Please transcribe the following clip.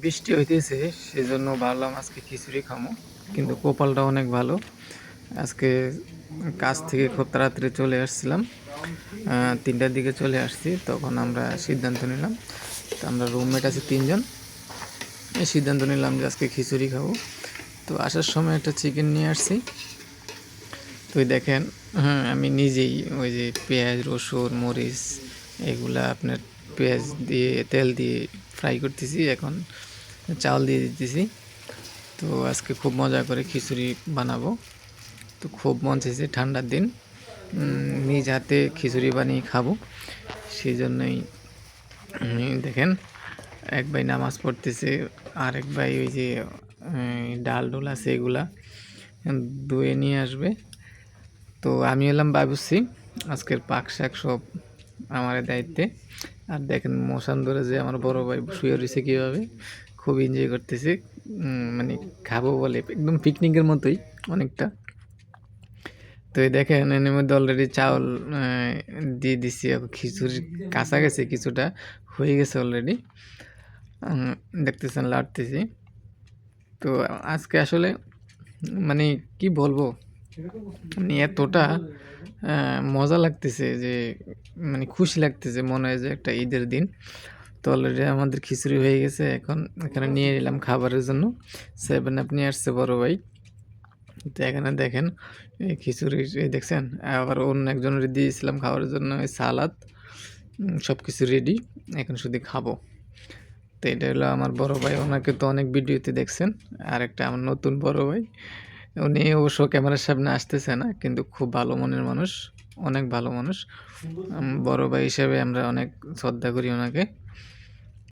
বৃষ্টি হইতেছে, সেজন্য ভাবলাম আজকে খিচুড়ি খামো। কিন্তু কপালটা অনেক ভালো, আজকে কাজ থেকে খুব তাড়াতাড়ি চলে আসছিলাম। 3টার দিকে চলে আসছি, তখন আমরা সিদ্ধান্ত নিলাম। তো আমরা রুমমেট আছি 3জন, এই সিদ্ধান্ত নিলাম যে আজকে খিচুড়ি খাবো। তো আসার সময় একটা চিকেন নিয়ে আসছি। তো দেখেন, আমি নিজেই ওই যে পেঁয়াজ, রসুন, মরিচ এগুলা আপনার পেঁয়াজ দিয়ে তেল দিয়ে ফ্রাই করতেছি, এখন চাল দিয়ে দিতেছি। তো আজকে খুব মজা করে খিচুড়ি বানাবো। তো খুব মন চাইছে, ঠান্ডার দিন নিজ হাতে খিচুড়ি বানিয়ে খাবো। সেই জন্যই দেখেন, এক ভাই নামাজ পড়তেছে, আর এক ভাই ওই যে ডাল ডোল আছে এগুলা ধুয়ে নিয়ে আসবে। তো আমি এলাম বাবুর্চি, আজকের পাক শাক সব আমার দায়িত্বে। আর দেখেন মশান ধরে যে আমার বড় ভাই শুয়ে রয়েছে কীভাবে, খুব এনজয় করতেছে। মানে খাবো বলে একদম পিকনিকের মতোই অনেকটা। তো এই দেখেন এর মধ্যে অলরেডি চাউল দিয়ে দিচ্ছি, খিচুড়ি কাঁচা গেছে, কিছুটা হয়ে গেছে অলরেডি, দেখতেছেন লাড়তেছি। তো আজকে আসলে মানে কি বলবো, মানে এতটা মজা লাগতেছে যে মানে খুশি লাগতেছে, মনে হয় যে একটা ঈদের দিন। তো অলরেডি আমাদের খিচুড়ি হয়ে গেছে, এখন এখানে নিয়ে নিলাম খাবারের জন্য। 7 আপ নিয়ে আসছে বড় ভাই। তো এখানে দেখেন এই খিচুড়ি দেখছেন, আবার অন্য একজনের দিয়েছিলাম খাওয়ার জন্য ওই সালাদ, সব কিছু রেডি, এখন শুধু খাবো। তো এটা হলো আমার বড় ভাই, ওনাকে তো অনেক ভিডিওতে দেখছেন। আর একটা আমার নতুন বড় ভাই, উনি অবশ্য ক্যামেরার সামনে আসতেছে না, কিন্তু খুব ভালো মনের মানুষ, অনেক ভালো মানুষ। বড় ভাই হিসেবে আমরা অনেক শ্রদ্ধা করি ওনাকে।